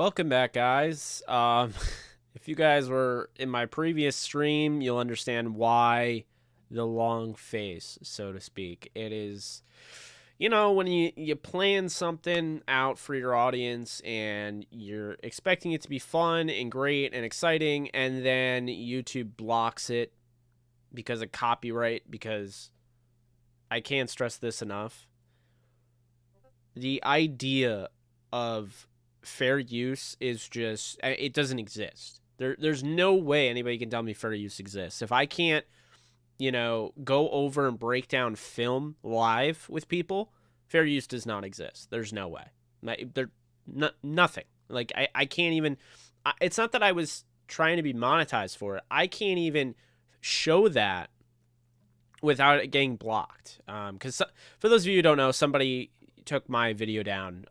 Welcome back, guys. If you guys were in my previous stream, you'll understand why the long face, so to speak. It is, when you plan something out for your audience and you're expecting it to be fun and great and exciting, and then YouTube blocks it because of copyright, because I can't stress this enough. The idea of fair use is just, it doesn't exist. There's no way anybody can tell me fair use exists. If I can't, go over and break down film live with people, fair use does not exist. There's no way. Nothing. Like, I can't even, it's not that I was trying to be monetized for it. I can't even show that without it getting blocked. Because for those of you who don't know, somebody took my video down.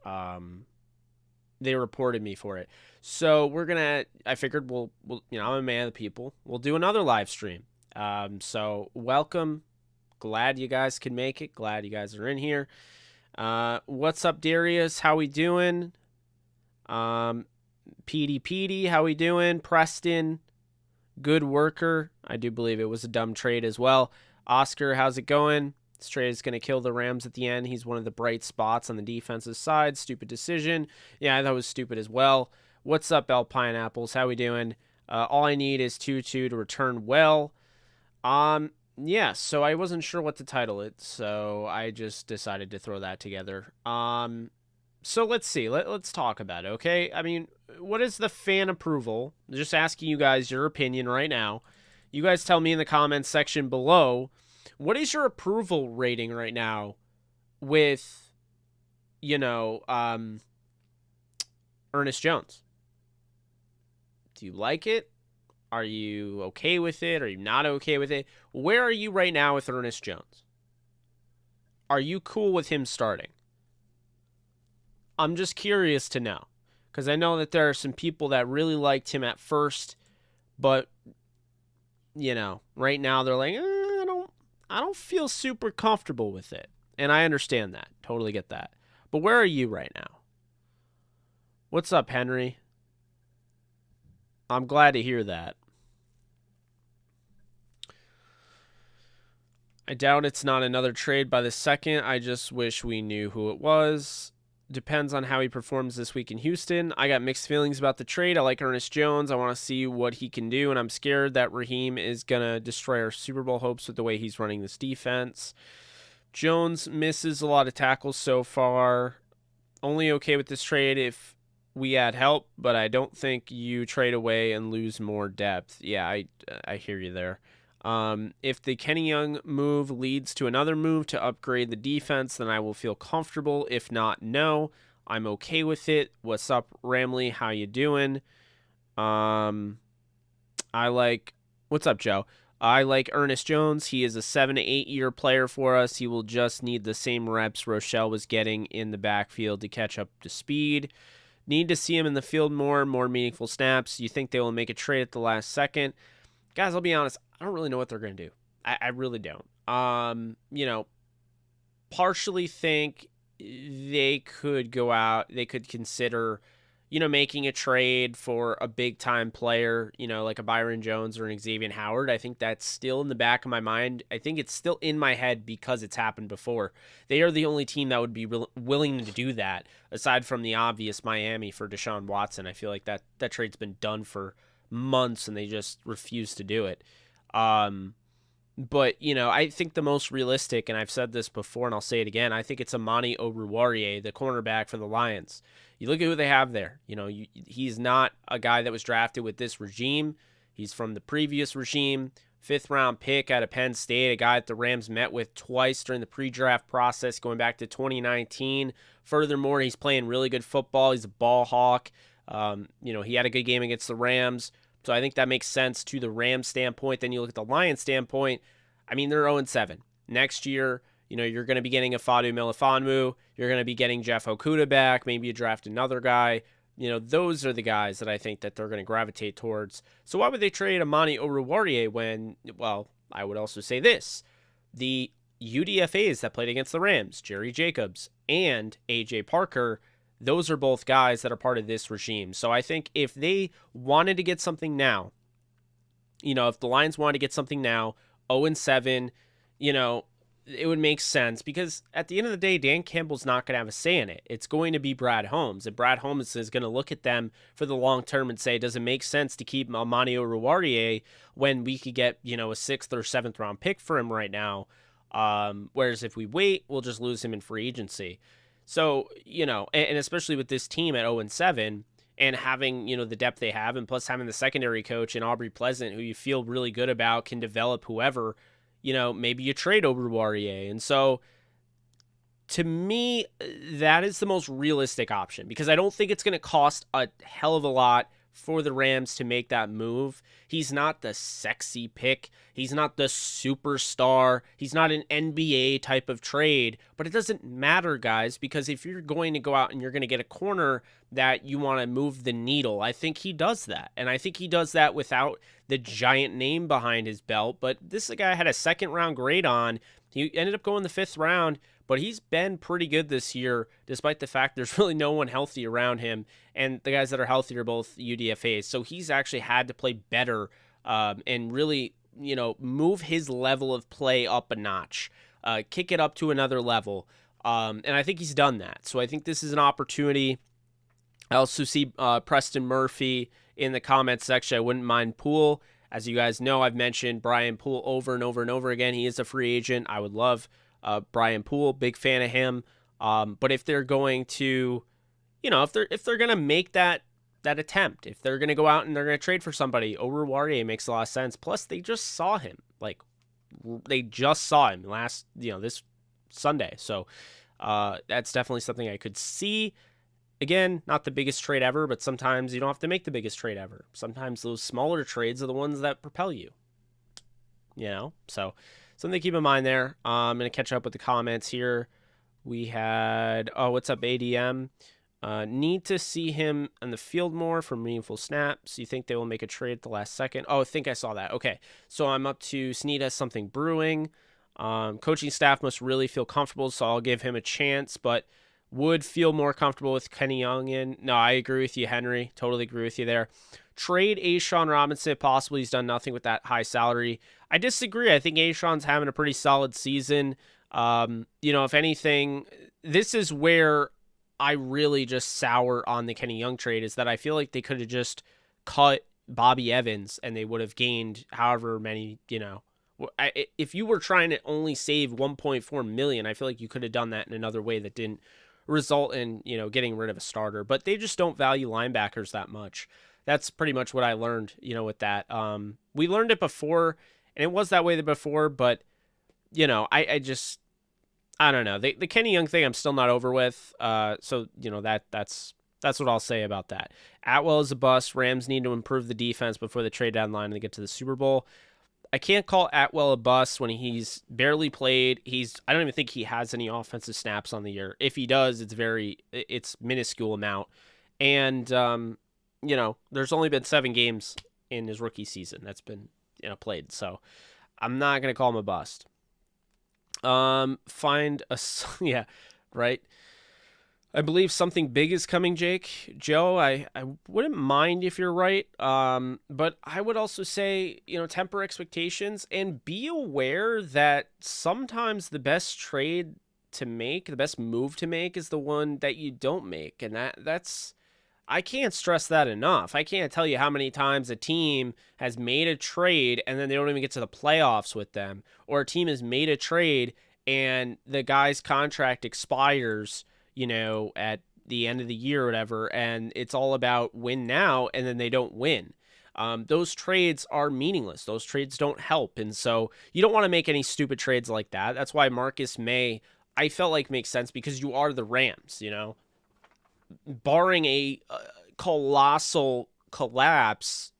They reported me for it. So I figured we'll I'm a man of the people. We'll do another live stream. So welcome. Glad you guys can make it. Glad you guys are in here. What's up, Darius? How we doing? PD, how we doing? Preston, good worker. I do believe it was a dumb trade as well. Oscar, how's it going? This trade is going to kill the Rams at the end. He's one of the bright spots on the defensive side. Stupid decision. Yeah, that was stupid as well. What's up, Bell Pineapples? How we doing? All I need is Tutu to return well. Yeah, so I wasn't sure what to title it, so I just decided to throw that together. So let's see. Let's talk about it, okay? I mean, what is the fan approval? Just asking you guys your opinion right now. You guys tell me in the comments section below. What is your approval rating right now with, Ernest Jones? Do you like it? Are you okay with it? Are you not okay with it? Where are you right now with Ernest Jones? Are you cool with him starting? I'm just curious to know, because I know that there are some people that really liked him at first, but, right now they're like, I don't feel super comfortable with it. And I understand that. Totally get that. But where are you right now? What's up, Henry? I'm glad to hear that. I doubt it's not another trade by the second. I just wish we knew who it was. Depends on how he performs this week in Houston. I got mixed feelings about the trade. I like Ernest Jones. I want to see what he can do, and I'm scared that Raheem is going to destroy our Super Bowl hopes with the way he's running this defense. Jones misses a lot of tackles so far. Only okay with this trade if we add help, but I don't think you trade away and lose more depth. Yeah, I hear you there. If the Kenny Young move leads to another move to upgrade the defense, then I will feel comfortable. If not, no, I'm okay with it. What's up, Ramley? How you doing? What's up, Joe? I like Ernest Jones. He is a 7 to 8 year player for us. He will just need the same reps Rochelle was getting in the backfield to catch up to speed. Need to see him in the field more meaningful snaps. You think they will make a trade at the last second? Guys, I'll be honest. I don't really know what they're going to do. I really don't. Partially think they could go out. They could consider, making a trade for a big-time player, like a Byron Jones or an Xavier Howard. I think that's still in the back of my mind. I think it's still in my head because it's happened before. They are the only team that would be willing to do that, aside from the obvious Miami for Deshaun Watson. I feel like that trade's been done for months, and they just refuse to do it. But, I think the most realistic, and I've said this before and I'll say it again, I think it's Amani Oruwariye, the cornerback for the Lions. You look at who they have there. He's not a guy that was drafted with this regime. He's from the previous regime. 5th-round pick out of Penn State, a guy that the Rams met with twice during the pre-draft process going back to 2019. Furthermore, he's playing really good football. He's a ball hawk. He had a good game against the Rams. So I think that makes sense to the Rams standpoint. Then you look at the Lions standpoint. I mean, they're 0-7. Next year, you're going to be getting a Fadu Melifonwu. You're going to be getting Jeff Okudah back. Maybe you draft another guy. Those are the guys that I think that they're going to gravitate towards. So why would they trade Amani Oruwariye when, well, I would also say this. The UDFAs that played against the Rams, Jerry Jacobs and A.J. Parker, those are both guys that are part of this regime. So I think if they wanted to get something now, if the Lions wanted to get something now, 0-7, it would make sense, because at the end of the day, Dan Campbell's not going to have a say in it. It's going to be Brad Holmes, and Brad Holmes is going to look at them for the long term and say, does it make sense to keep Amani Oruwariye when we could get, a 6th or 7th round pick for him right now? Whereas if we wait, we'll just lose him in free agency. So, and especially with this team at 0-7 and having, the depth they have, and plus having the secondary coach in Aubrey Pleasant, who you feel really good about, can develop whoever, maybe you trade Oruwariye. And so to me, that is the most realistic option, because I don't think it's going to cost a hell of a lot for the Rams to make that move. He's not the sexy pick. He's not the superstar. He's not an NBA type of trade, but it doesn't matter, guys, because if you're going to go out and you're going to get a corner that you want to move the needle, I think he does that. And I think he does that without the giant name behind his belt. But this guy had a 2nd round grade on. He ended up going the 5th round, but he's been pretty good this year, despite the fact there's really no one healthy around him. And the guys that are healthy are both UDFAs. So he's actually had to play better and really, move his level of play up a notch, kick it up to another level. And I think he's done that. So I think this is an opportunity. I also see Preston Murphy in the comments section. I wouldn't mind Poole. As you guys know, I've mentioned Brian Poole over and over and over again. He is a free agent. I would love Brian Poole, big fan of him. But if they're going to, if they're going to make that attempt, if they're going to go out and they're going to trade for somebody, Oruwariye makes a lot of sense. Plus, they just saw him. They just saw him last, this Sunday. So that's definitely something I could see. Again, not the biggest trade ever, but sometimes you don't have to make the biggest trade ever. Sometimes those smaller trades are the ones that propel you. So something to keep in mind there. I'm going to catch up with the comments here. We had, what's up, ADM? Need to see him on the field more for meaningful snaps. You think they will make a trade at the last second? Oh, I think I saw that. Okay, so I'm up to Sneed has something brewing. Coaching staff must really feel comfortable, so I'll give him a chance, but would feel more comfortable with Kenny Young in. No, I agree with you, Henry. Totally agree with you there. Trade A'Shawn Robinson if possible. He's done nothing with that high salary. I disagree. I think A'Shawn's having a pretty solid season. If anything, this is where I really just sour on the Kenny Young trade, is that I feel like they could have just cut Bobby Evans and they would have gained however many, if you were trying to only save $1.4 million, I feel like you could have done that in another way that didn't result in, getting rid of a starter. But they just don't value linebackers that much. That's pretty much what I learned, with that. We learned it before, and it was that way before, but, I don't know. The Kenny Young thing I'm still not over with. That's what I'll say about that. Atwell is a bust. Rams need to improve the defense before the trade deadline and they get to the Super Bowl. I can't call Atwell a bust when he's barely played. I don't even think he has any offensive snaps on the year. If he does, it's minuscule amount. And, there's only been 7 games in his rookie season that's been, played. So I'm not going to call him a bust. Yeah, right. I believe something big is coming, Jake. Joe, I wouldn't mind if you're right. But I would also say, temper expectations and be aware that sometimes the best trade to make, the best move to make is the one that you don't make. And that's, I can't stress that enough. I can't tell you how many times a team has made a trade and then they don't even get to the playoffs with them. Or a team has made a trade and the guy's contract expires, at the end of the year or whatever, and it's all about win now, and then they don't win. Those trades are meaningless. Those trades don't help, and so you don't want to make any stupid trades like that. That's why Marcus May, I felt like makes sense, because you are the Rams, Barring a colossal collapse,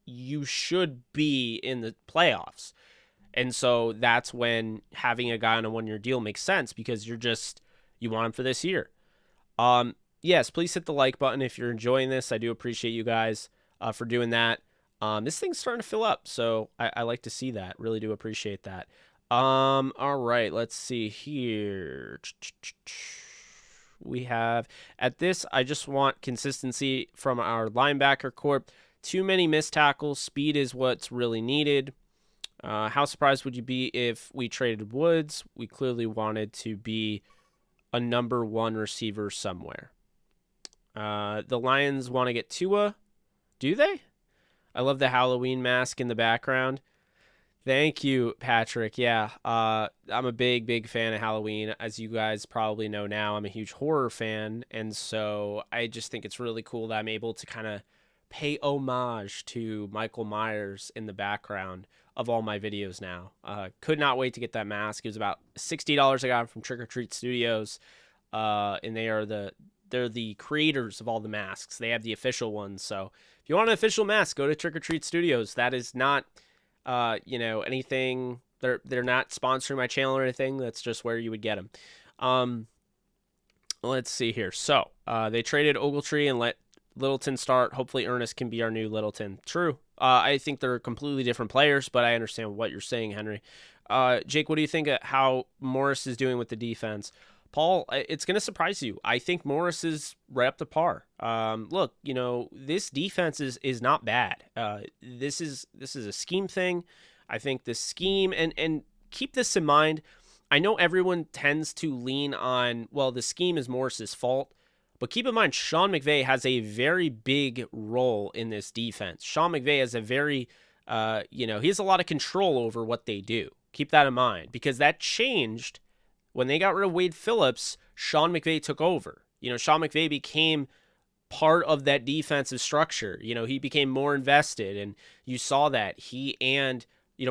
you should be in the playoffs. And so that's when having a guy on a 1-year deal makes sense, because you want him for this year. Yes, please hit the like button if you're enjoying this. I do appreciate you guys for doing that. This thing's starting to fill up, so I like to see that. Really do appreciate that. All right, let's see here. we have at this. I just want consistency from our linebacker corp. Too many missed tackles. Speed is what's really needed. How surprised would you be if we traded Woods? We clearly wanted to be a number 1 receiver somewhere. The Lions want to get Tua. Do they? I love the Halloween mask in the background. Thank you, Patrick. Yeah, I'm a big fan of Halloween. As you guys probably know now, I'm a huge horror fan. And so I just think it's really cool that I'm able to kind of pay homage to Michael Myers in the background of all my videos now. Could not wait to get that mask. It was about $60 I got from Trick or Treat Studios. And they're the creators of all the masks. They have the official ones. So if you want an official mask, go to Trick or Treat Studios. That is not anything. They're not sponsoring my channel or anything. That's just where you would get them. Let's see here. So they traded Ogletree and let Littleton start. Hopefully Ernest can be our new Littleton. True. I think they're completely different players, but I understand what you're saying, Henry. Jake, what do you think of how Morris is doing with the defense? Paul, it's going to surprise you. I think Morris is right up to par. Look, this defense is not bad. This is a scheme thing. I think the scheme, and keep this in mind, I know everyone tends to lean on, well, the scheme is Morris's fault, but keep in mind, Sean McVay has a very big role in this defense. Sean McVay has a very, he has a lot of control over what they do. Keep that in mind, because that changed when they got rid of Wade Phillips. Sean McVay took over. Sean McVay became part of that defensive structure. He became more invested, and you saw that he and,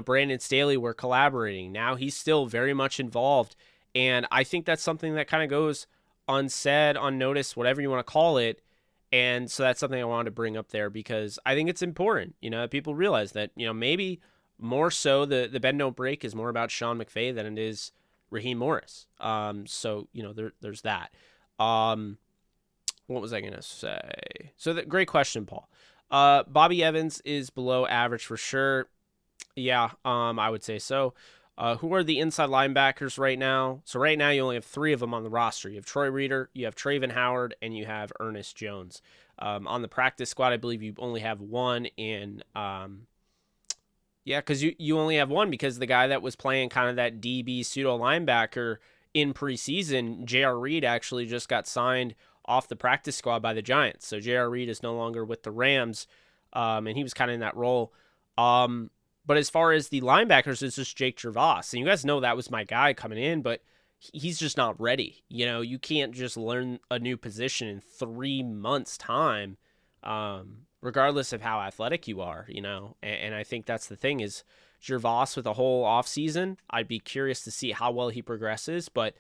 Brandon Staley were collaborating. Now he's still very much involved, and I think that's something that kind of goes unsaid, unnoticed, whatever you want to call it. And so that's something I wanted to bring up there, because I think it's important, people realize that, maybe more so the bend don't break is more about Sean McVay than it is Raheem Morris. So, there's that. What was I going to say? So great question, Paul. Bobby Evans is below average for sure. Yeah, I would say so. Who are the inside linebackers right now? So right now you only have 3 of them on the roster. You have Troy Reeder, you have Traven Howard, and you have Ernest Jones. On the practice squad, I believe you only have 1 in... because you only have 1 because the guy that was playing kind of that DB pseudo linebacker in preseason, J.R. Reed, actually just got signed off the practice squad by the Giants. So J.R. Reed is no longer with the Rams, and he was kind of in that role. But as far as the linebackers, it's just Jake Gervais. And you guys know that was my guy coming in, but he's just not ready. You can't just learn a new position in 3 months' time, regardless of how athletic you are, and I think that's the thing is Gervais with a whole offseason. I'd be curious to see how well he progresses, but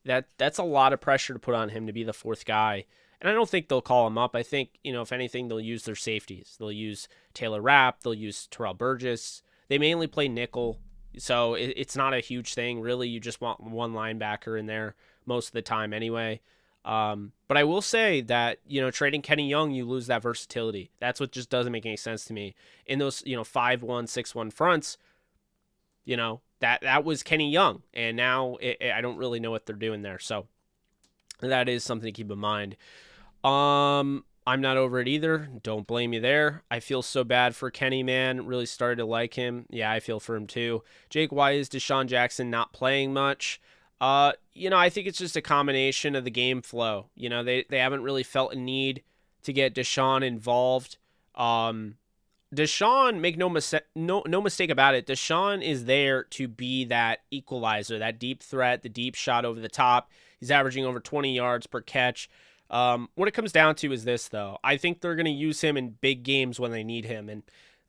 that's a lot of pressure to put on him to be the 4th guy. And I don't think they'll call him up. I think, if anything, they'll use their safeties. They'll use Taylor Rapp. They'll use Terrell Burgess. They mainly play nickel, so it's not a huge thing. Really, you just want 1 linebacker in there most of the time anyway. But I will say that, trading Kenny Young, you lose that versatility. That's what just doesn't make any sense to me. In those, 5-1, 6-1 fronts, that was Kenny Young. And now I don't really know what they're doing there. So that is something to keep in mind. I'm not over it either. Don't blame you there. I feel so bad for Kenny, man. Really started to like him. Yeah, I feel for him too. Jake, why is Deshaun Jackson not playing much? I think it's just a combination of the game flow. They haven't really felt a need to get Deshaun involved. Deshaun, make no mistake about it, Deshaun is there to be that equalizer, that deep threat, the deep shot over the top. He's averaging over 20 yards per catch. What it comes down to is this, though. I think they're going to use him in big games when they need him, and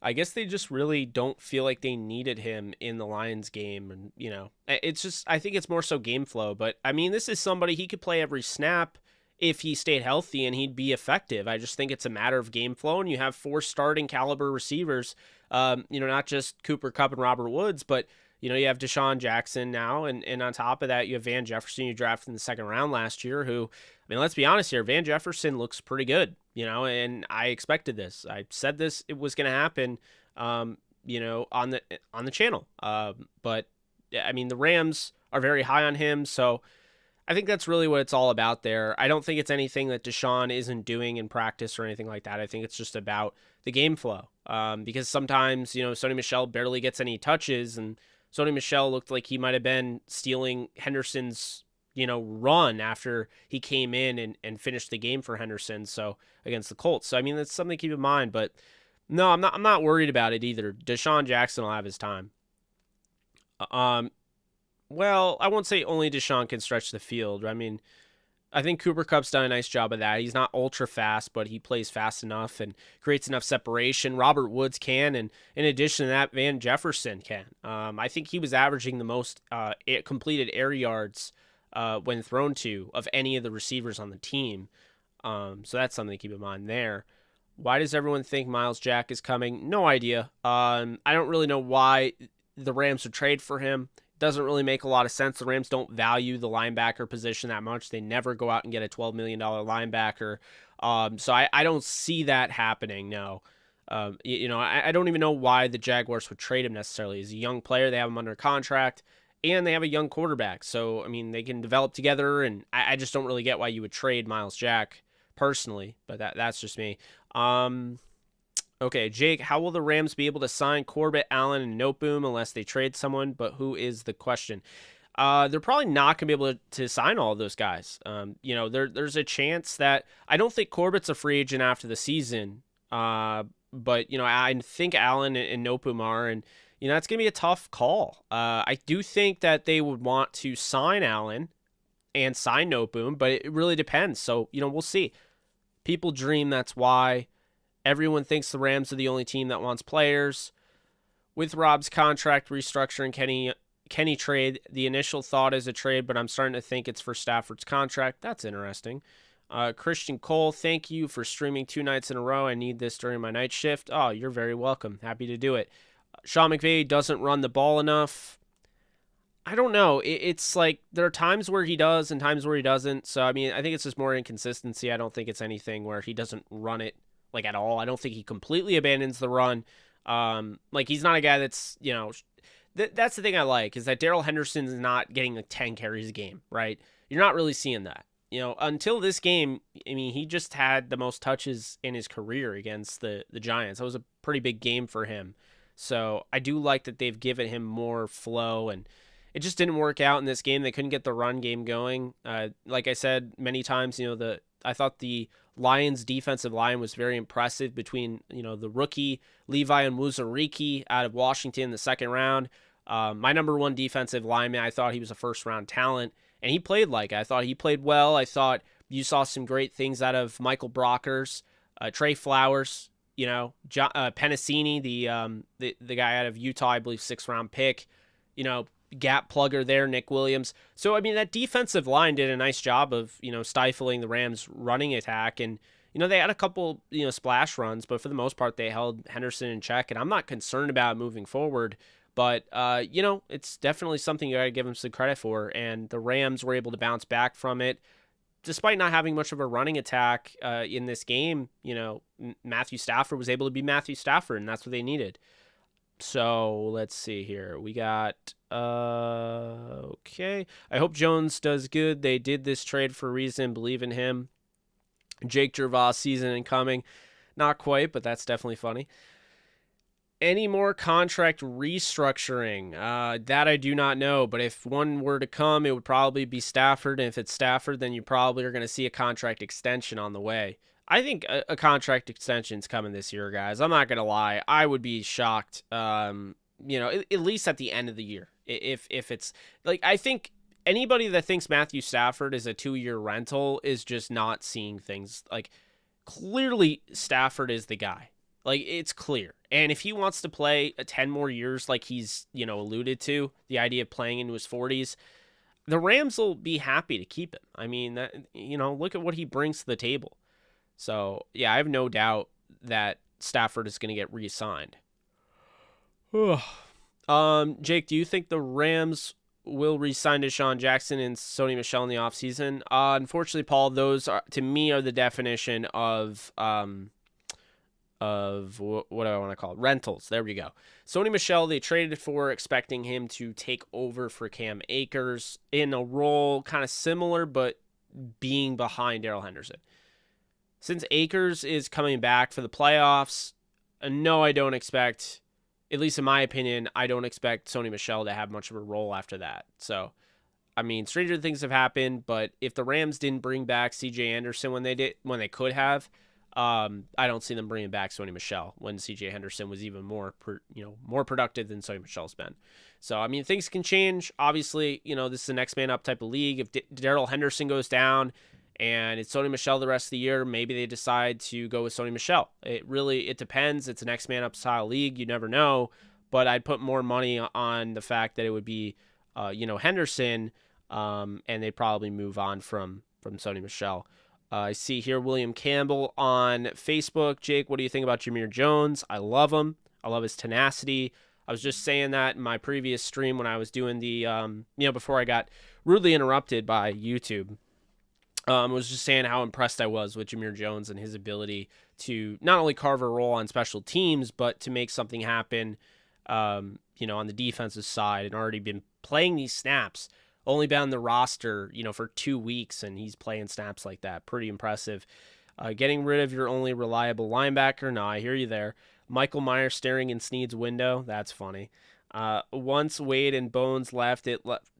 I guess they just really don't feel like they needed him in the Lions game. And, it's just, I think it's more so game flow. But, I mean, this is somebody, he could play every snap if he stayed healthy and he'd be effective. I just think it's a matter of game flow. And you have 4 starting caliber receivers, not just Cooper Kupp and Robert Woods, but, you have Deshaun Jackson now. And on top of that, you have Van Jefferson you drafted in the 2nd round last year, who, I mean, let's be honest here, Van Jefferson looks pretty good. And I expected this. I said this, it was going to happen, on the channel. But I mean, the Rams are very high on him. So I think that's really what it's all about there. I don't think it's anything that Deshaun isn't doing in practice or anything like that. I think it's just about the game flow. Because sometimes, Sony Michel barely gets any touches, and Sony Michel looked like he might have been stealing Henderson's, run after he came in and finished the game for Henderson. So against the Colts. So, I mean, that's something to keep in mind, but no, I'm not worried about it either. Deshaun Jackson will have his time. Well, I won't say only Deshaun can stretch the field. I mean, I think Cooper Kupp's done a nice job of that. He's not ultra fast, but he plays fast enough and creates enough separation. Robert Woods can, and in addition to that, Van Jefferson can. I think he was averaging the most completed air yards when thrown to of any of the receivers on the team. So that's something to keep in mind there. Why does everyone think Miles Jack is coming? No idea. I don't really know why the Rams would trade for him. Doesn't really make a lot of sense. The Rams don't value the linebacker position that much. They never go out and get a $12 million linebacker. So I don't see that happening, no. I don't even know why the Jaguars would trade him necessarily. He's a young player. They have him under contract, and they have a young quarterback. So, I mean, they can develop together, and I just don't really get why you would trade Miles Jack personally, but that's just me. Okay, Jake, how will the Rams be able to sign Corbett, Allen, and Noteboom unless they trade someone? But who is the question? They're probably not going to be able to sign all of those guys. There's a chance that I don't think Corbett's a free agent after the season. But I think Allen and Noteboom are, and that's going to be a tough call. I do think that they would want to sign Allen and sign Noteboom, but it really depends. So we'll see. People dream. That's why. Everyone thinks the Rams are the only team that wants players. With Rob's contract restructuring, Kenny trade, the initial thought is a trade, but I'm starting to think it's for Stafford's contract. That's interesting. Christian Cole, thank you for streaming 2 nights in a row. I need this during my night shift. Oh, you're very welcome. Happy to do it. Sean McVay doesn't run the ball enough. I don't know. It's like there are times where he does and times where he doesn't. So, I mean, I think it's just more inconsistency. I don't think it's anything where he doesn't run it like at all. I don't think he completely abandons the run. He's not a guy that's, that's the thing I like is that Darrell Henderson's not getting like 10 carries a game, right? You're not really seeing that. Until this game, I mean, he just had the most touches in his career against the Giants. That was a pretty big game for him. So I do like that they've given him more flow, and it just didn't work out in this game. They couldn't get the run game going. Like I said many times, I thought the Lions defensive line was very impressive between, the rookie Levi and Wuzariki out of Washington in the second round. My number one defensive lineman, I thought he was a first round talent, and he played like it. I thought he played well. I thought you saw some great things out of Michael Brockers, Trey Flowers, Pennicini, the guy out of Utah, I believe 6th round pick, gap plugger there, Nick Williams. So, I mean, that defensive line did a nice job of, stifling the Rams' running attack. And, they had a couple, splash runs, but for the most part, they held Henderson in check. And I'm not concerned about moving forward. But, it's definitely something you got to give them some credit for. And the Rams were able to bounce back from it. Despite not having much of a running attack in this game, Matthew Stafford was able to be Matthew Stafford, and that's what they needed. So let's see here. We got, okay. I hope Jones does good. They did this trade for a reason. Believe in him. Jake Gervais season incoming. Not quite, but that's definitely funny. Any more contract restructuring? That I do not know, but if one were to come, it would probably be Stafford. And if it's Stafford, then you probably are going to see a contract extension on the way. I think a contract extension is coming this year, guys. I'm not going to lie. I would be shocked, at least at the end of the year. If it's like, I think anybody that thinks Matthew Stafford is a 2-year rental is just not seeing things. Like, clearly Stafford is the guy. Like, it's clear. And if he wants to play 10 more years like he's, alluded to, the idea of playing into his 40s, the Rams will be happy to keep him. I mean, look at what he brings to the table. So, yeah, I have no doubt that Stafford is going to get re-signed. Jake, do you think the Rams will re-sign Deshaun Jackson and Sony Michel in the offseason? Unfortunately, Paul, those, to me, are the definition of what do I want to call it? Rentals. There we go. Sony Michel, they traded for, expecting him to take over for Cam Akers in a role kind of similar, but being behind Darrell Henderson. Since Akers is coming back for the playoffs, no, I don't expect, at least in my opinion, I don't expect Sony Michel to have much of a role after that. So, I mean, stranger things have happened, but if the Rams didn't bring back C.J. Anderson when they could have, I don't see them bringing back Sony Michel when C.J. Henderson was even more productive than Sony Michel's been. So, I mean, things can change. Obviously, this is a next man up type of league. If Darrell Henderson goes down and it's Sony Michel the rest of the year, maybe they decide to go with Sony Michel. It depends. It's a next man up style league. You never know. But I'd put more money on the fact that it would be, Henderson, and they'd probably move on from Sony Michel. I see here William Campbell on Facebook. Jake, what do you think about Jameer Jones? I love him. I love his tenacity. I was just saying that in my previous stream when I was doing the, before I got rudely interrupted by YouTube. I was just saying how impressed I was with Jameer Jones and his ability to not only carve a role on special teams, but to make something happen, on the defensive side, and already been playing these snaps. Only been on the roster, for 2 weeks, and he's playing snaps like that. Pretty impressive. Getting rid of your only reliable linebacker. No, I hear you there. Michael Myers staring in Snead's window. That's funny. Once Wade and Bones left,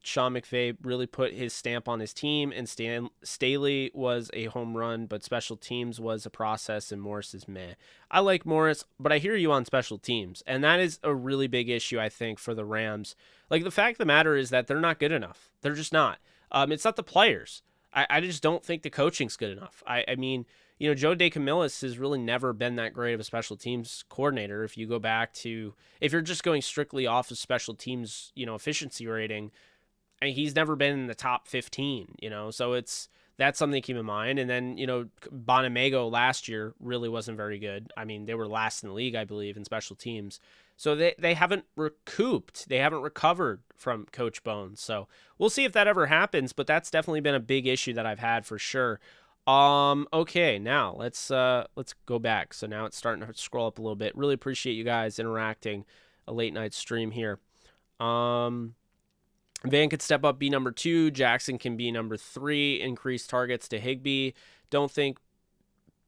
Sean McVay really put his stamp on his team, and Staley was a home run, but special teams was a process, and Morris is meh. I like Morris, but I hear you on special teams, and that is a really big issue, I think, for the Rams. Like, the fact of the matter is that they're not good enough. They're just not. It's not the players. I just don't think the coaching's good enough. I mean, Joe DeCamillis has really never been that great of a special teams coordinator. If you go back to, if you're just going strictly off of special teams, efficiency rating, I mean, he's never been in the top 15, so that's something to keep in mind. And then, Bonamego last year really wasn't very good. I mean, they were last in the league, I believe, in special teams. So they haven't recouped. They haven't recovered from Coach Bones. So we'll see if that ever happens, but that's definitely been a big issue that I've had for sure. Okay, now let's go back. So now it's starting to scroll up a little bit. Really appreciate you guys interacting a late night stream here. Van could step up, be number 2. Jackson can be number 3. Increase targets to Higbee. Don't think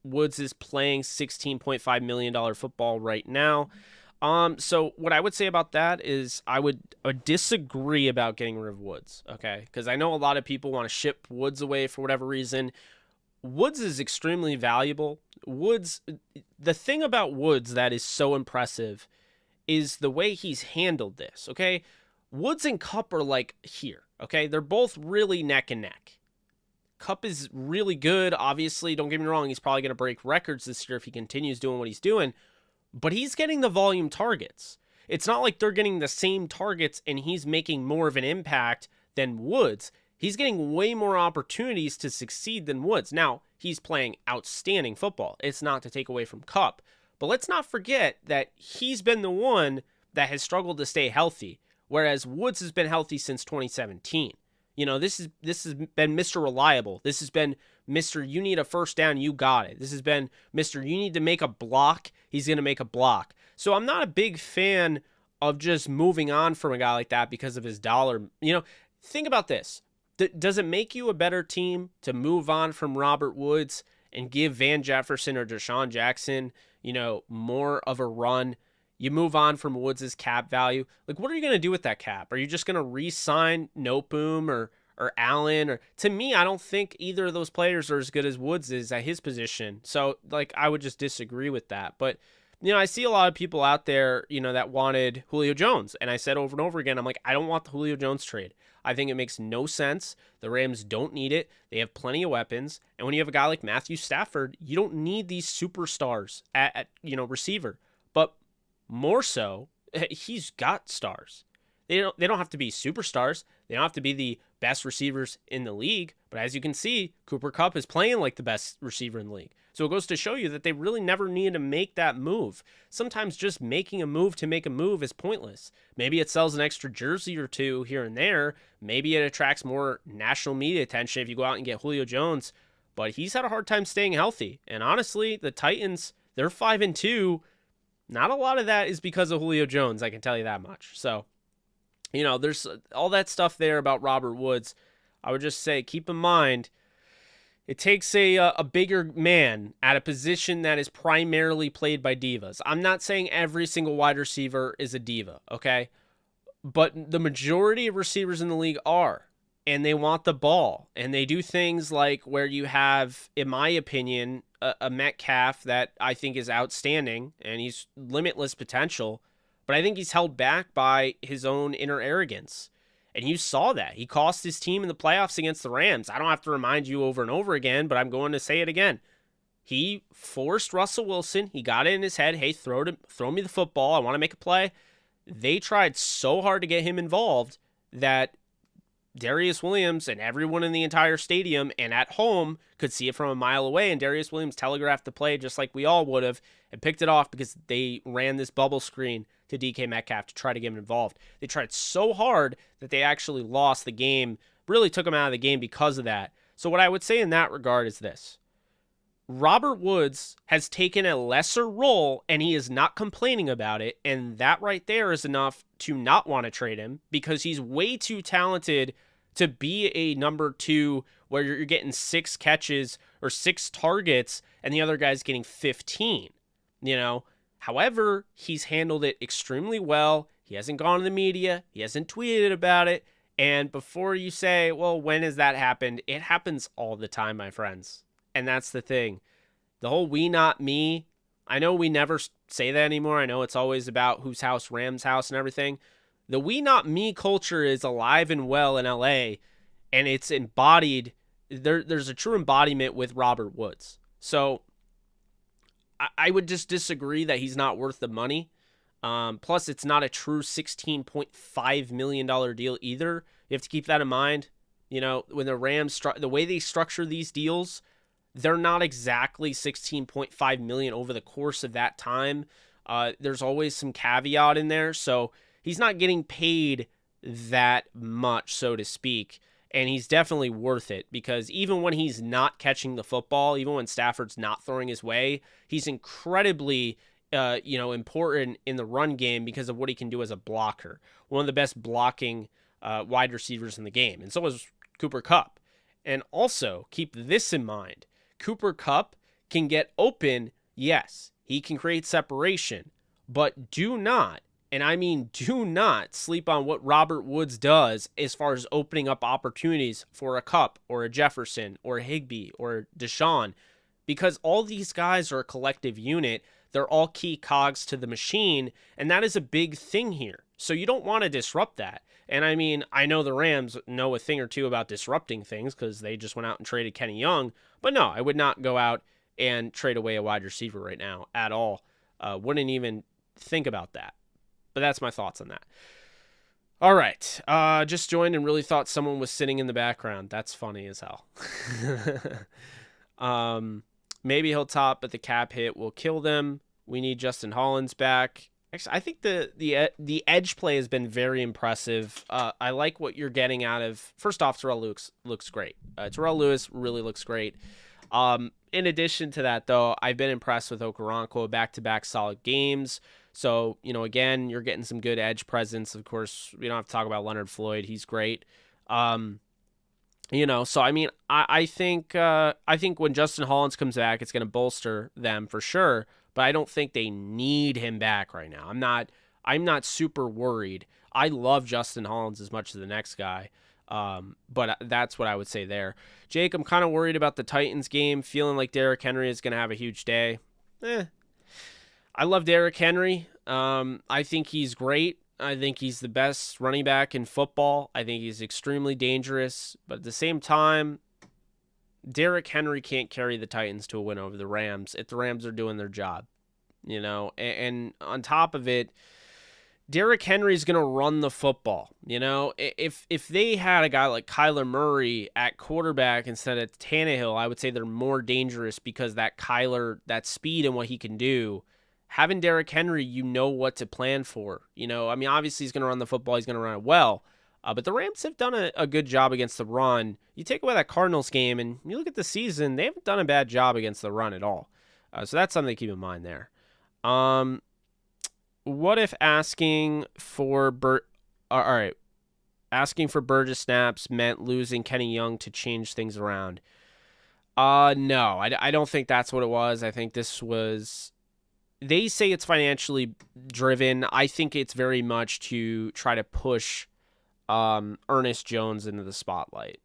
Woods is playing $16.5 million football right now. So what I would say about that is I would disagree about getting rid of Woods. Okay, because I know a lot of people want to ship Woods away for whatever reason. Woods is extremely valuable. The thing about Woods that is so impressive is the way he's handled this, okay? Woods and Kupp are like here, okay? They're both really neck and neck. Kupp is really good, obviously. Don't get me wrong, he's probably going to break records this year if he continues doing what he's doing, but he's getting the volume targets. It's not like they're getting the same targets and he's making more of an impact than Woods. He's getting way more opportunities to succeed than Woods. Now, he's playing outstanding football. It's not to take away from Kupp. But let's not forget that he's been the one that has struggled to stay healthy, whereas Woods has been healthy since 2017. This has been Mr. Reliable. This has been Mr. You need a first down, you got it. This has been Mr. You need to make a block, he's going to make a block. So I'm not a big fan of just moving on from a guy like that because of his dollar. Think about this. Does it make you a better team to move on from Robert Woods and give Van Jefferson or Deshaun Jackson, more of a run? You move on from Woods' cap value. Like, what are you going to do with that cap? Are you just going to re-sign Noteboom or Allen? Or to me, I don't think either of those players are as good as Woods is at his position. So, I would just disagree with that. But, I see a lot of people out there, that wanted Julio Jones. And I said over and over again, I'm like, I don't want the Julio Jones trade. I think it makes no sense. The Rams don't need it. They have plenty of weapons. And when you have a guy like Matthew Stafford, you don't need these superstars at receiver. But more so, he's got stars. They don't have to be superstars. They don't have to be the best receivers in the league. But as you can see, Cooper Kupp is playing like the best receiver in the league. So it goes to show you that they really never need to make that move. Sometimes just making a move to make a move is pointless. Maybe it sells an extra jersey or two here and there. Maybe it attracts more national media attention if you go out and get Julio Jones. But he's had a hard time staying healthy. And honestly, the Titans, They're 5-2. Not a lot of that is because of Julio Jones, I can tell you that much. So, there's all that stuff there about Robert Woods. I would just say, keep in mind, it takes a bigger man at a position that is primarily played by divas. I'm not saying every single wide receiver is a diva, okay? But the majority of receivers in the league are, and they want the ball, and they do things like where you have, in my opinion, a Metcalf that I think is outstanding, and he's limitless potential, but I think he's held back by his own inner arrogance. And you saw that. He cost his team in the playoffs against the Rams. I don't have to remind you over and over again, but I'm going to say it again. He forced Russell Wilson. He got it in his head, hey, throw me the football. I want to make a play. They tried so hard to get him involved that Darius Williams and everyone in the entire stadium and at home could see it from a mile away, and Darius Williams telegraphed the play just like we all would have and picked it off because they ran this bubble screen to DK Metcalf to try to get him involved. They tried so hard that they actually lost the game, really took him out of the game because of that. So what I would say in that regard is this. Robert Woods has taken a lesser role, and he is not complaining about it, and that right there is enough to not want to trade him because he's way too talented to be a number 2 where you're getting 6 catches or 6 targets and the other guy's getting 15, However, he's handled it extremely well. He hasn't gone to the media. He hasn't tweeted about it. And before you say, well, when has that happened? It happens all the time, my friends. And that's the thing. The whole we not me, I know we never say that anymore. I know it's always about whose house, Rams' house and everything. The we not me culture is alive and well in LA, and it's embodied. There's a true embodiment with Robert Woods. So I would just disagree that he's not worth the money. Plus, it's not a true $16.5 million deal either. You have to keep that in mind. When the Rams, the way they structure these deals, they're not exactly $16.5 million over the course of that time. There's always some caveat in there. So he's not getting paid that much, so to speak. And he's definitely worth it because even when he's not catching the football, even when Stafford's not throwing his way, he's incredibly, important in the run game because of what he can do as a blocker. One of the best blocking wide receivers in the game. And so is Cooper Kupp. And also, keep this in mind. Cooper Kupp can get open, yes. He can create separation. But do not, and I mean do not, sleep on what Robert Woods does as far as opening up opportunities for a Kupp or a Jefferson or a Higbee or Deshaun, because all these guys are a collective unit. They're all key cogs to the machine, and that is a big thing here. So you don't want to disrupt that. And I mean, I know the Rams know a thing or two about disrupting things because they just went out and traded Kenny Young, but no, I would not go out and trade away a wide receiver right now at all. Wouldn't even think about that. But that's my thoughts on that. All right. Just joined and really thought someone was sitting in the background. That's funny as hell. Maybe he'll top, but the cap hit will kill them. We need Justin Hollins back. Actually, I think the edge play has been very impressive. I like what you're getting out of. First off, Terrell looks great. Terrell Lewis really looks great. In addition to that, though, I've been impressed with Okoronkwo, back-to-back solid games. So, again, you're getting some good edge presence. Of course, we don't have to talk about Leonard Floyd. He's great. So I mean, I think when Justin Hollins comes back, it's going to bolster them for sure. But I don't think they need him back right now. I'm not super worried. I love Justin Hollins as much as the next guy. But that's what I would say there. Jake, I'm kind of worried about the Titans game, feeling like Derrick Henry is going to have a huge day. I love Derrick Henry. I think he's great. I think he's the best running back in football. I think he's extremely dangerous. But at the same time, Derrick Henry can't carry the Titans to a win over the Rams if the Rams are doing their job. And on top of it, Derrick Henry's going to run the football. If they had a guy like Kyler Murray at quarterback instead of Tannehill, I would say they're more dangerous because that speed and what he can do. Having Derrick Henry, you know what to plan for. Obviously he's going to run the football. He's going to run it well. But the Rams have done a good job against the run. You take away that Cardinals game and you look at the season, they haven't done a bad job against the run at all. So that's something to keep in mind there. What if asking for all right, asking for Burgess snaps meant losing Kenny Young to change things around? No, I don't think that's what it was. I think this was... They say it's financially driven. I think it's very much to try to push Ernest Jones into the spotlight.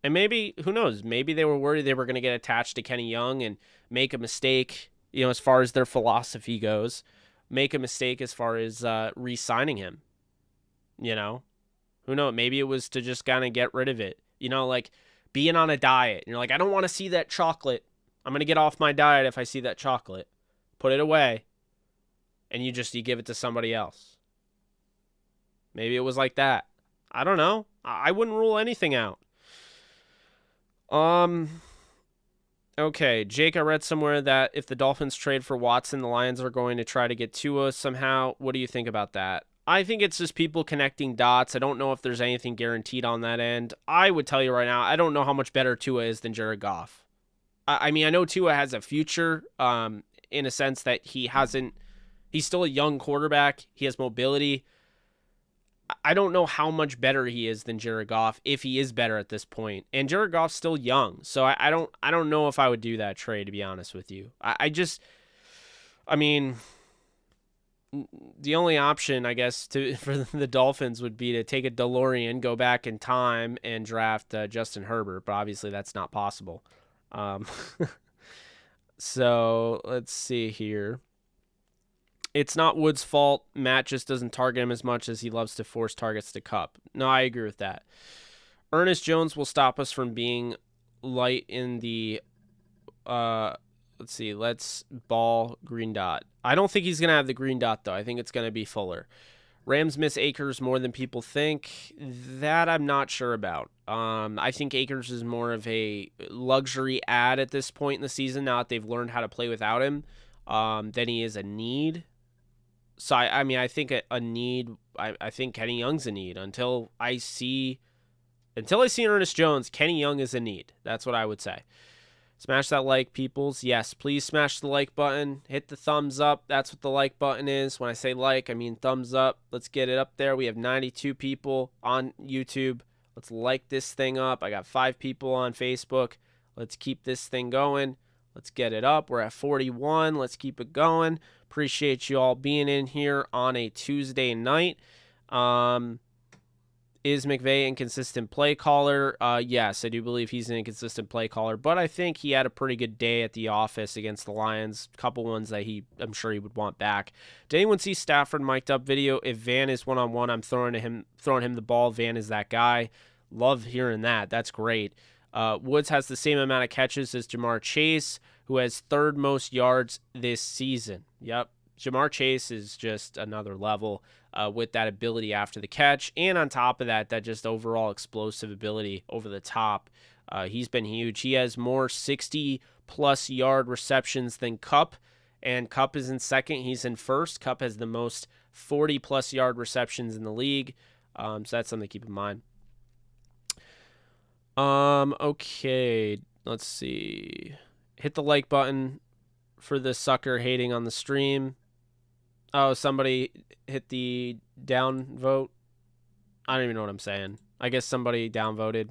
And maybe, who knows, maybe they were worried they were going to get attached to Kenny Young and make a mistake, you know, as far as their philosophy goes. Make a mistake as far as re-signing him. You know? Who knows? Maybe it was to just kind of get rid of it. You know, like being on a diet. And you're like, I don't want to see that chocolate. I'm going to get off my diet if I see that chocolate. Put it away. And you give it to somebody else. Maybe it was like that. I don't know. I wouldn't rule anything out. Okay, Jake, I read somewhere that if the Dolphins trade for Watson, the Lions are going to try to get Tua somehow. What do you think about that? I think it's just people connecting dots. I don't know if there's anything guaranteed on that end. I would tell you right now, I don't know how much better Tua is than Jared Goff. I mean, I know Tua has a future in a sense that he's still a young quarterback. He has mobility. I don't know how much better he is than Jared Goff, if he is better at this point. And Jared Goff's still young, so I don't know if I would do that trade, to be honest with you. I mean, the only option, I guess, for the Dolphins would be to take a DeLorean, go back in time, and draft Justin Herbert, but obviously that's not possible. So let's see here. It's not Wood's fault. Matt just doesn't target him as much as he loves to force targets to Kupp. No, I agree with that. Ernest Jones will stop us from being light in the, let's ball green dot. I don't think he's going to have the green dot, though. I think it's going to be Fuller. Rams miss Akers more than people think. That I'm not sure about. I think Akers is more of a luxury add at this point in the season, now that they've learned how to play without him, than he is a need. So, I mean, I think a need, I think Kenny Young's a need. Until I see Ernest Jones, Kenny Young is a need. That's what I would say. Smash that like, peoples. Yes, please smash the like button. Hit the thumbs up. That's what the like button is. When I say like, I mean thumbs up. Let's get it up there. We have 92 people on YouTube. Let's like this thing up. I got 5 people on Facebook. Let's keep this thing going. Let's get it up. We're at 41. Let's keep it going. Appreciate you all being in here on a Tuesday night. Is McVay inconsistent play caller? Yes, I do believe he's an inconsistent play caller, but I think he had a pretty good day at the office against the Lions. A couple ones that I'm sure he would want back. Did anyone see Stafford mic'd up video? If Van is one-on-one, I'm throwing him the ball. Van is that guy. Love hearing that. That's great. Woods has the same amount of catches as Jamar Chase, who has 3rd most yards this season. Yep. Jamar Chase is just another level with that ability after the catch. And on top of that just overall explosive ability over the top. He's been huge. He has more 60-plus yard receptions than Kupp, and Kupp is in second. He's in first. Kupp has the most 40-plus yard receptions in the league. So that's something to keep in mind. Okay, let's see. Hit the like button for the sucker hating on the stream. Oh, somebody hit the down vote. I don't even know what I'm saying. I guess somebody downvoted.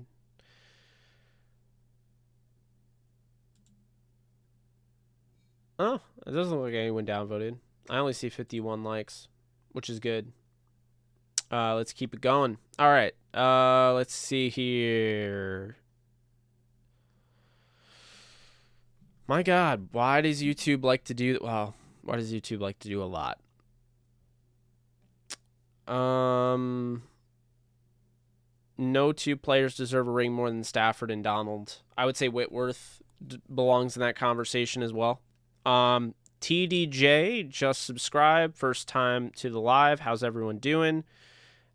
Oh, it doesn't look like anyone downvoted. I only see 51 likes, which is good. Let's keep it going. All right. Let's see here. My God, why does YouTube like to do... Well, why does YouTube like to do a lot? No 2 players deserve a ring more than Stafford and Donald. I would say Whitworth belongs in that conversation as well. TDJ just subscribed. First time to the live. How's everyone doing?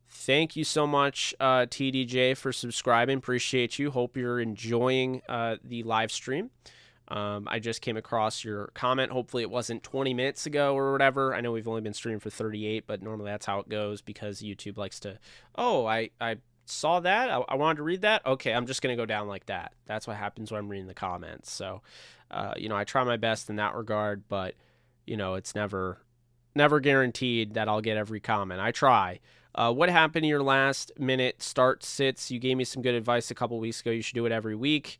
Thank you so much, TDJ, for subscribing. Appreciate you. Hope you're enjoying the live stream. I just came across your comment. Hopefully it wasn't 20 minutes ago or whatever. I know we've only been streaming for 38, but normally that's how it goes because YouTube likes to, oh, I saw that. I wanted to read that. Okay, I'm just going to go down like that. That's what happens when I'm reading the comments. So I try my best in that regard, but it's never guaranteed that I'll get every comment. I try. What happened to your last minute start sits? You gave me some good advice a couple weeks ago. You should do it every week.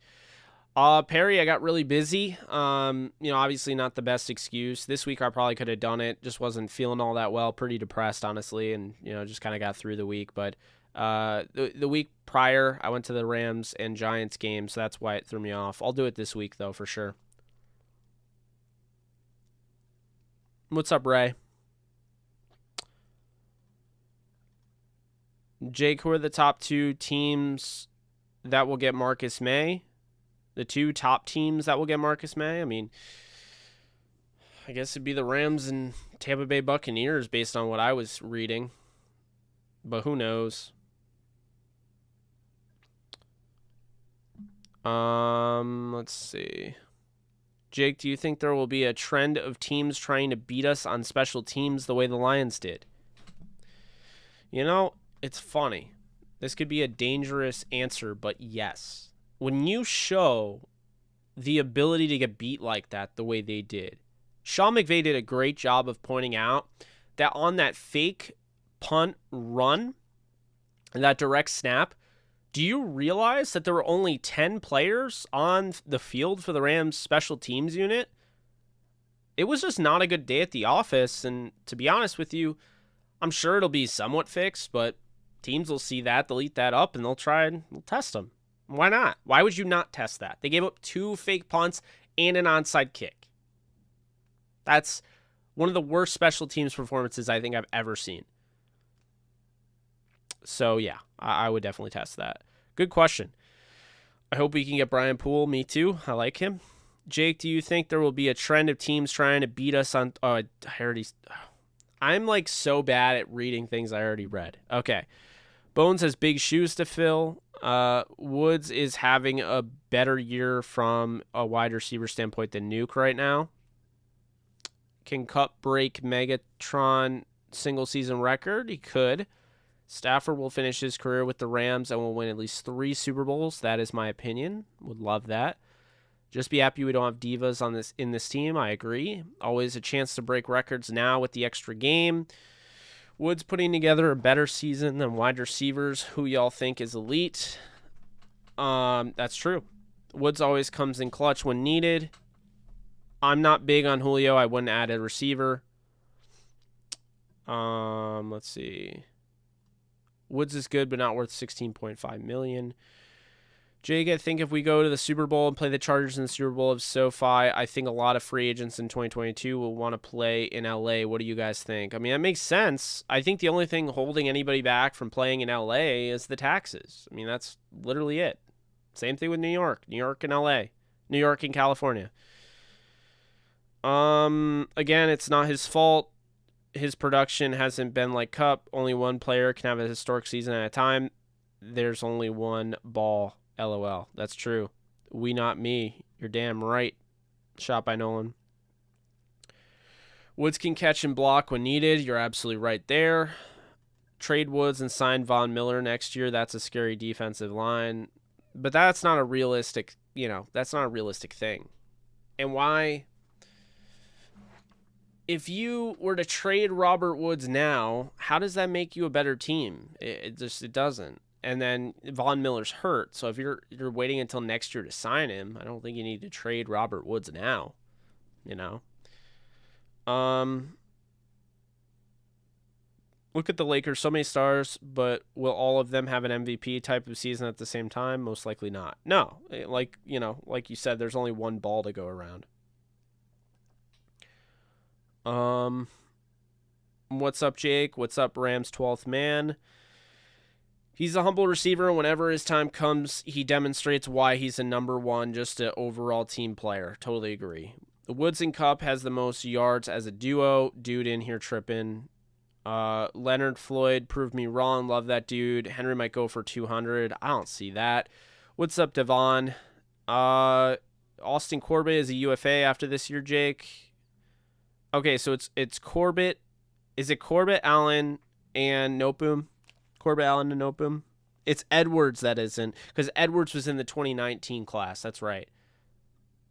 Perry, I got really busy. Obviously not the best excuse. This week I probably could have done it. Just wasn't feeling all that well. Pretty depressed, honestly, and just kind of got through the week. But the week prior, I went to the Rams and Giants game, so that's why it threw me off. I'll do it this week though, for sure. What's up, Ray? Jake, who are the top 2 teams that will get Marcus May? The 2 top teams that will get Marcus May? I mean, I guess it'd be the Rams and Tampa Bay Buccaneers based on what I was reading. But who knows? Let's see. Jake, do you think there will be a trend of teams trying to beat us on special teams the way the Lions did? It's funny. This could be a dangerous answer, but yes. When you show the ability to get beat like that the way they did, Sean McVay did a great job of pointing out that on that fake punt run, that direct snap, do you realize that there were only 10 players on the field for the Rams special teams unit? It was just not a good day at the office, and to be honest with you, I'm sure it'll be somewhat fixed, but teams will see that, they'll eat that up, and they'll try and test them. Why not? Why would you not test that? They gave up 2 fake punts and an onside kick. That's one of the worst special teams performances I think I've ever seen. So, yeah, I would definitely test that. Good question. I hope we can get Brian Poole. Me too. I like him. Jake, do you think there will be a trend of teams trying to beat us on... I'm like so bad at reading things I already read. Okay. Bones has big shoes to fill. Woods is having a better year from a wide receiver standpoint than Nuke right now. Can Cup break Megatron single season record? He could. Stafford will finish his career with the Rams and will win at least 3 Super Bowls. That is my opinion. Would love that. Just be happy we don't have divas in this team. I agree. Always a chance to break records now with the extra game. Woods putting together a better season than wide receivers. Who y'all think is elite? That's true. Woods always comes in clutch when needed. I'm not big on Julio. I wouldn't add a receiver. Let's see. Woods is good, but not worth $16.5 million. Jake, I think if we go to the Super Bowl and play the Chargers in the Super Bowl of SoFi, I think a lot of free agents in 2022 will want to play in LA. What do you guys think? I mean, that makes sense. I think the only thing holding anybody back from playing in LA is the taxes. I mean, that's literally it. Same thing with New York. New York and LA. New York and California. Again, it's not his fault. His production hasn't been like Cup. Only one player can have a historic season at a time. There's only one ball. LOL. That's true. We not me. You're damn right. Shot by Nolan. Woods can catch and block when needed. You're absolutely right there. Trade Woods and sign Von Miller next year. That's a scary defensive line. But that's not a realistic, that's not a realistic thing. And why? If you were to trade Robert Woods now, how does that make you a better team? It doesn't. And then Von Miller's hurt, so if you're waiting until next year to sign him, I don't think you need to trade Robert Woods now. Look at the Lakers, so many stars, but will all of them have an MVP type of season at the same time? Most likely not. No, like you said, there's only one ball to go around. What's up, Jake? What's up, Rams 12th man? He's a humble receiver, and whenever his time comes, he demonstrates why he's a number one, just an overall team player. Totally agree. The Woods and Cup has the most yards as a duo. Dude in here tripping. Leonard Floyd proved me wrong. Love that dude. Henry might go for 200. I don't see that. What's up, Devon? Austin Corbett is a UFA after this year, Jake. Okay, so it's Corbett. Is it Corbett, Allen, and Noteboom? Corbett, Allen, and Noteboom? It's Edwards that isn't, because Edwards was in the 2019 class. That's right.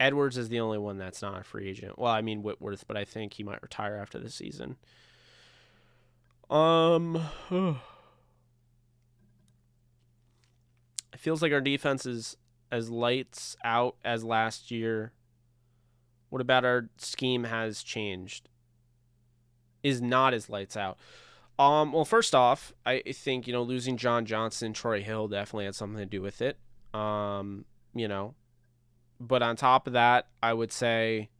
Edwards is the only one that's not a free agent. Well, I mean Whitworth, but I think he might retire after the season. It feels like our defense is as lights out as last year. What about our scheme has changed? Is not as lights out. Well, first off, I think, losing John Johnson, Troy Hill definitely had something to do with it. But on top of that, I would say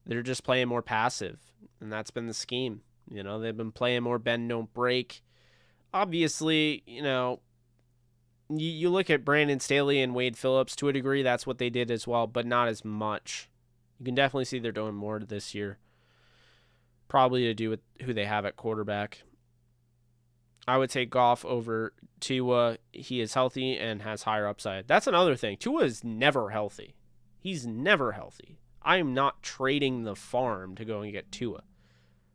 they're just playing more passive, and that's been the scheme. They've been playing more bend, don't break. Obviously, you look at Brandon Staley and Wade Phillips to a degree, that's what they did as well, but not as much. You can definitely see they're doing more this year. Probably to do with who they have at quarterback. I would take Goff over Tua. He is healthy and has higher upside. That's another thing. Tua is never healthy. He's never healthy. I am not trading the farm to go and get Tua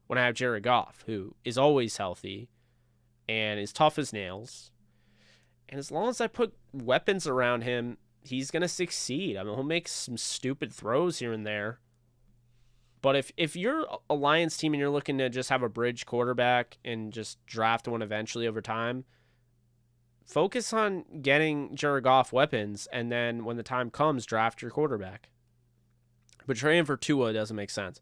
when I have Jared Goff, who is always healthy and is tough as nails. And as long as I put weapons around him, he's going to succeed. I mean, he'll make some stupid throws here and there. But if you're a Lions team and you're looking to just have a bridge quarterback and just draft one eventually over time, focus on getting Jared Goff weapons, and then when the time comes, draft your quarterback. But trading for Tua doesn't make sense.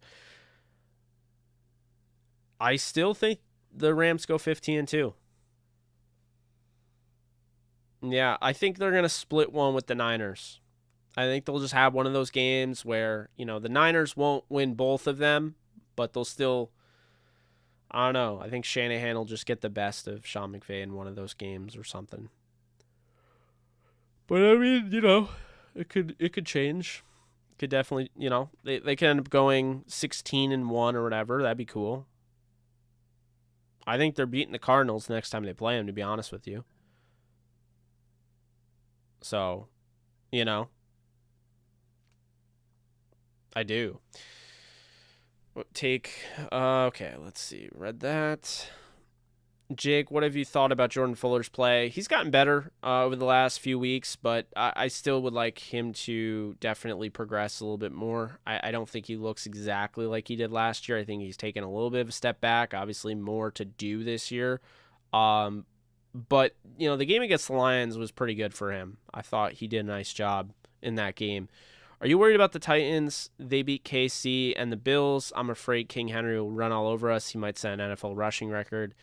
I still think the Rams go 15-2. Yeah, I think they're going to split one with the Niners. I think they'll just have one of those games where, the Niners won't win both of them, but they'll still, I don't know. I think Shanahan will just get the best of Sean McVay in one of those games or something. But I mean, it could change. Could definitely, they could end up going 16-1 or whatever. That'd be cool. I think they're beating the Cardinals next time they play them, to be honest with you. So, I do. Okay, let's see. Read that. Jake, what have you thought about Jordan Fuller's play? He's gotten better over the last few weeks, but I still would like him to definitely progress a little bit more. I don't think he looks exactly like he did last year. I think he's taken a little bit of a step back. Obviously, more to do this year. But, the game against the Lions was pretty good for him. I thought he did a nice job in that game. Are you worried about the Titans? They beat KC and the Bills. I'm afraid King Henry will run all over us. He might set an NFL rushing record.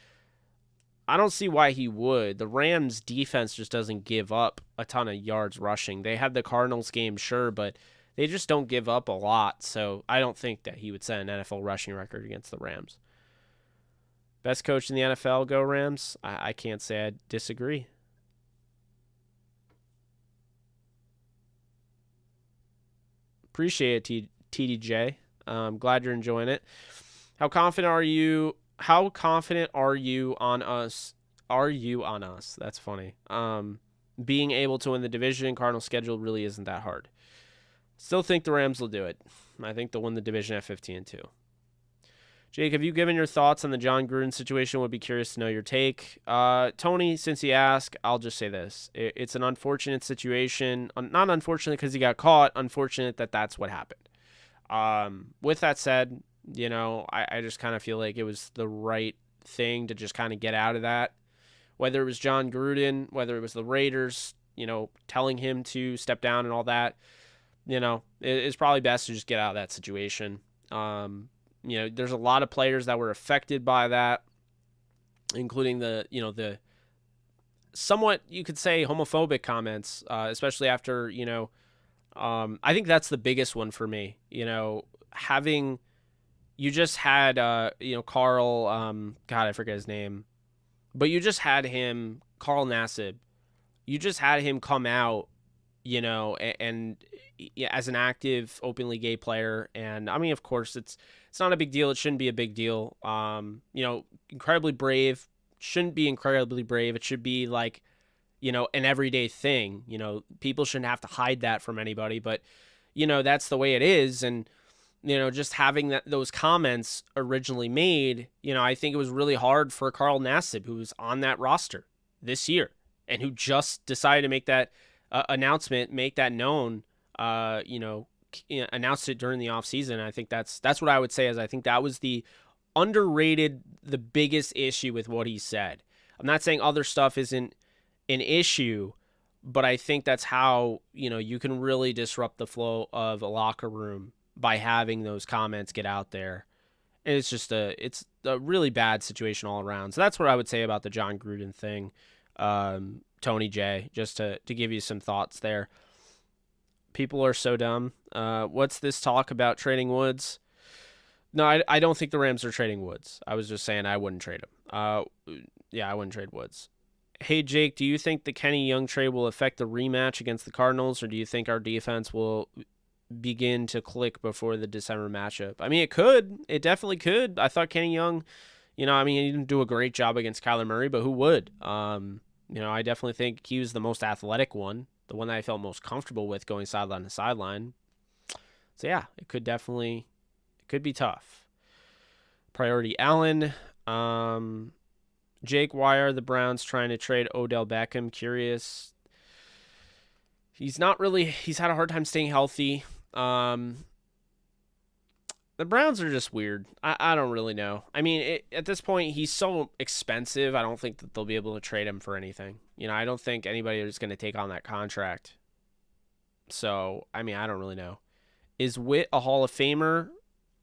I don't see why he would. The Rams' defense just doesn't give up a ton of yards rushing. They had the Cardinals game, sure, but they just don't give up a lot. So I don't think that he would set an NFL rushing record against the Rams. Best coach in the NFL, go Rams? I can't say I disagree. Appreciate it, TDJ. I'm glad you're enjoying it. How confident are you on us? Are you on us? That's funny. Being able to win the division, Cardinals schedule really isn't that hard. Still think the Rams will do it. I think they'll win the division at 15-2. Jake, have you given your thoughts on the John Gruden situation? Would be curious to know your take. Tony, since you asked, I'll just say this. It's an unfortunate situation. Not unfortunate because he got caught. Unfortunate that that's what happened. With that said, I just kind of feel like it was the right thing to just kind of get out of that. Whether it was John Gruden, whether it was the Raiders, telling him to step down and all that, it's probably best to just get out of that situation. There's a lot of players that were affected by that, including the somewhat, you could say, homophobic comments, especially after, I think that's the biggest one for me. You just had, Carl, God, I forget his name, but you just had him, Carl Nassib, you just had him come out, and as an active, openly gay player. And I mean, of course, it's not a big deal. It shouldn't be a big deal. Incredibly brave, shouldn't be incredibly brave. It should be like, an everyday thing. People shouldn't have to hide that from anybody, but, that's the way it is. And, just having those comments originally made, I think it was really hard for Carl Nassib, who was on that roster this year and who just decided to make that announcement, make that known, announced it during the offseason. I think that's what I would say, is I think that was the biggest issue with what he said. I'm not saying other stuff isn't an issue, but I think that's how, you can really disrupt the flow of a locker room by having those comments get out there. And it's a really bad situation all around. So that's what I would say about the John Gruden thing. Tony J, just to give you some thoughts there. People are so dumb. What's this talk about trading Woods? No, I don't think the Rams are trading Woods. I was just saying I wouldn't trade him. Yeah, I wouldn't trade Woods. Hey, Jake, do you think the Kenny Young trade will affect the rematch against the Cardinals, or do you think our defense will begin to click before the December matchup? I mean, it could. It definitely could. I thought Kenny Young, he didn't do a great job against Kyler Murray, but who would? I definitely think he was the most athletic one, the one that I felt most comfortable with going sideline to sideline. So, yeah, it could be tough. Priority Allen. Jake, why are the Browns trying to trade Odell Beckham? Curious. He's had a hard time staying healthy. The Browns are just weird. I don't really know. I mean, at this point, he's so expensive. I don't think that they'll be able to trade him for anything. I don't think anybody is going to take on that contract. So, I mean, I don't really know. Is Witt a Hall of Famer?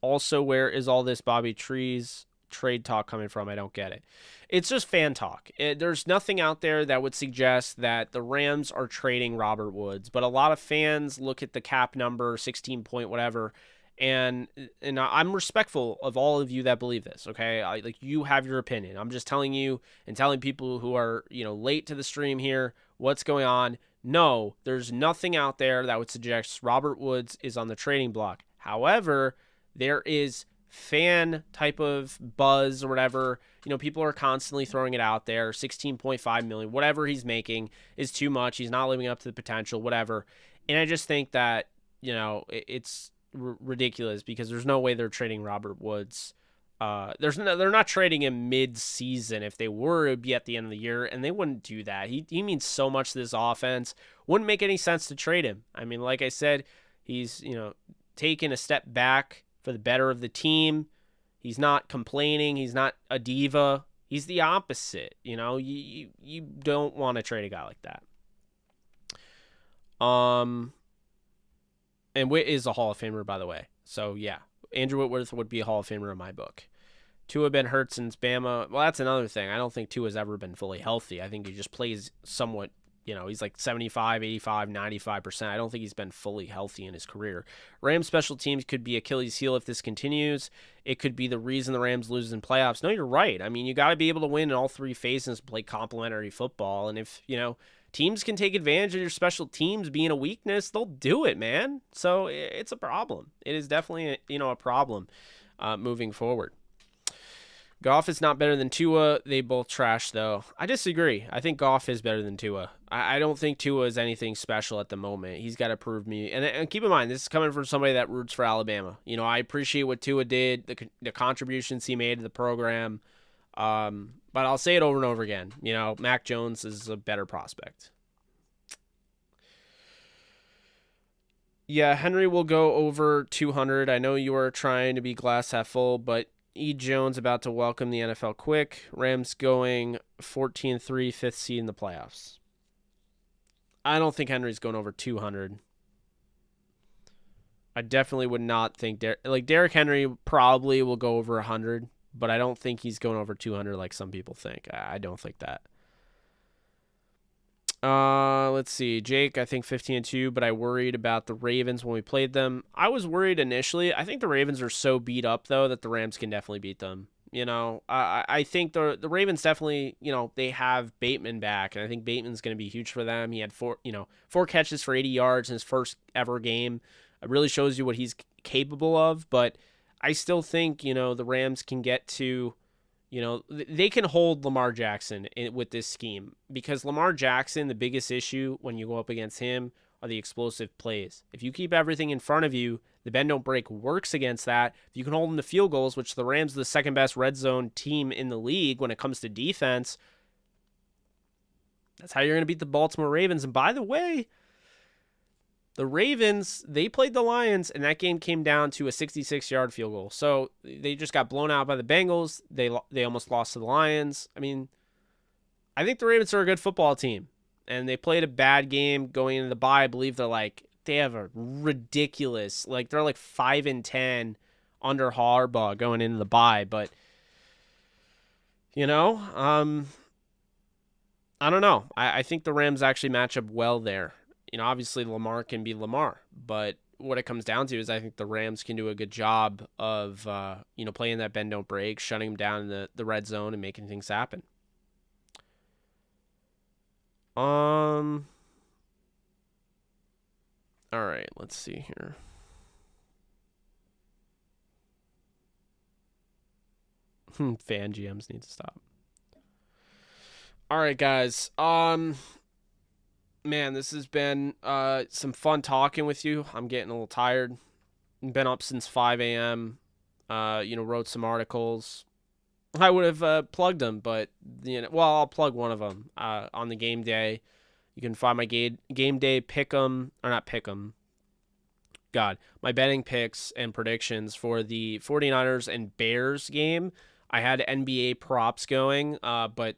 Also, where is all this Bobby Trees trade talk coming from? I don't get it. It's just fan talk. There's nothing out there that would suggest that the Rams are trading Robert Woods, but a lot of fans look at the cap number, 16 point whatever, and I'm respectful of all of you that believe this, okay? You have your opinion. I'm just telling you and telling people who are, late to the stream here what's going on. No, there's nothing out there that would suggest Robert Woods is on the trading block. However, there is fan type of buzz or whatever. People are constantly throwing it out there. 16.5 million, whatever he's making is too much. He's not living up to the potential, whatever. And I just think that, it's ridiculous, because there's no way they're trading Robert Woods. They're not trading him mid-season. If they were, it would be at the end of the year, and they wouldn't do that. He means so much to this offense. Wouldn't make any sense to trade him. I mean, like I said, he's, taken a step back for the better of the team. He's not complaining. He's not a diva. He's the opposite. You don't want to trade a guy like that. And Witt is a Hall of Famer, by the way. So, yeah, Andrew Whitworth would be a Hall of Famer in my book. Tua been hurt since Bama. Well, that's another thing. I don't think Tua's ever been fully healthy. I think he just plays somewhat, he's like 75, 85, 95%. I don't think he's been fully healthy in his career. Rams special teams could be Achilles' heel if this continues. It could be the reason the Rams lose in playoffs. No, you're right. I mean, you got to be able to win in all three phases and play complementary football. And if, teams can take advantage of your special teams being a weakness, they'll do it, man. So it's a problem. It is definitely, a problem moving forward. Goff is not better than Tua. They both trash, though. I disagree. I think Goff is better than Tua. I don't think Tua is anything special at the moment. He's got to prove me. And keep in mind, this is coming from somebody that roots for Alabama. I appreciate what Tua did, the contributions he made to the program. But I'll say it over and over again. Mac Jones is a better prospect. Yeah, Henry will go over 200. I know you are trying to be glass half full, but E. Jones about to welcome the NFL quick. Rams going 14-3, fifth seed in the playoffs. I don't think Henry's going over 200. I definitely would not think Derrick Henry probably will go over 100, but I don't think he's going over 200 like some people think. I don't think that. Let's see. Jake, I think 15-2, but I worried about the Ravens when we played them. I was worried initially. I think the Ravens are so beat up, though, that the Rams can definitely beat them. I think the Ravens definitely, they have Bateman back, and I think Bateman's going to be huge for them. He had four catches for 80 yards in his first ever game. It really shows you what he's capable of, but I still think, the Rams can get to, they can hold Lamar Jackson with this scheme, because Lamar Jackson, the biggest issue when you go up against him are the explosive plays. If you keep everything in front of you, the bend don't break works against that. If you can hold them to field goals, which the Rams are the second best red zone team in the league when it comes to defense, that's how you're going to beat the Baltimore Ravens. And by the way, The Ravens, they played the Lions, and that game came down to a 66-yard field goal. So they just got blown out by the Bengals. They almost lost to the Lions. I mean, I think the Ravens are a good football team, and they played a bad game going into the bye. I believe they have a ridiculous, they're like 5-10 under Harbaugh going into the bye. But I don't know. I think the Rams actually match up well there. Obviously Lamar can be Lamar, but what it comes down to is I think the Rams can do a good job of, playing that bend don't break, shutting them down in the red zone and making things happen. All right, let's see here. Fan GMs need to stop. All right, guys. Man, this has been some fun talking with you. I'm getting a little tired. Been up since 5 a.m. Wrote some articles. I would have plugged them, but I'll plug one of them on the game day. You can find my game day pick'em, or not pick'em. God, my betting picks and predictions for the 49ers and Bears game. I had NBA props going, but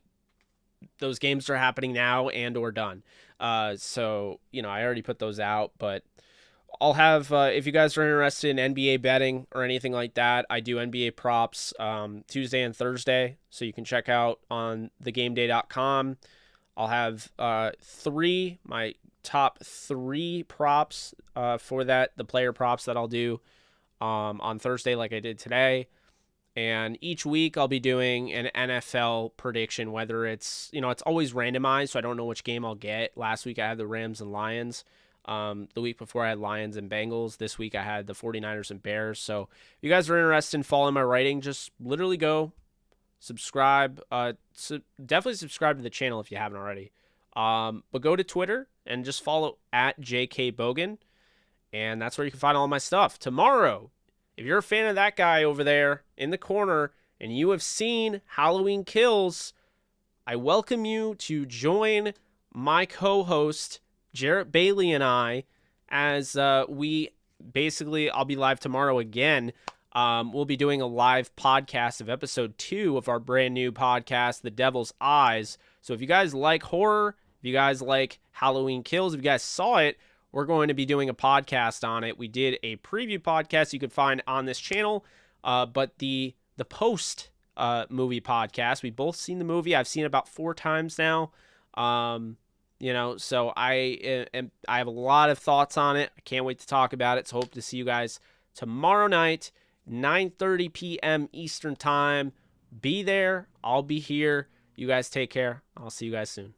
those games are happening now and or done. So I already put those out, but I'll have, if you guys are interested in NBA betting or anything like that, I do NBA props Tuesday and Thursday, so you can check out on thegameday.com. I'll have my top 3 props for that, the player props that I'll do on Thursday like I did today. And each week I'll be doing an NFL prediction, whether it's, it's always randomized, so I don't know which game I'll get. Last week I had the Rams and Lions. The week before I had Lions and Bengals. This week I had the 49ers and Bears. So if you guys are interested in following my writing, just literally go subscribe. Definitely subscribe to the channel if you haven't already. But go to Twitter and just follow @JKBogan. And that's where you can find all my stuff. Tomorrow, if you're a fan of that guy over there in the corner and you have seen Halloween Kills, I welcome you to join my co-host, Jarrett Bailey, and I, as I'll be live tomorrow again. We'll be doing a live podcast of episode 2 of our brand new podcast, The Devil's Eyes. So if you guys like horror, if you guys like Halloween Kills, if you guys saw it, we're going to be doing a podcast on it. We did a preview podcast you can find on this channel, but the post movie podcast, we've both seen the movie. I've seen it about 4 times now. So I have a lot of thoughts on it. I can't wait to talk about it. So hope to see you guys tomorrow night, 9:30 p.m. Eastern time. Be there. I'll be here. You guys take care. I'll see you guys soon.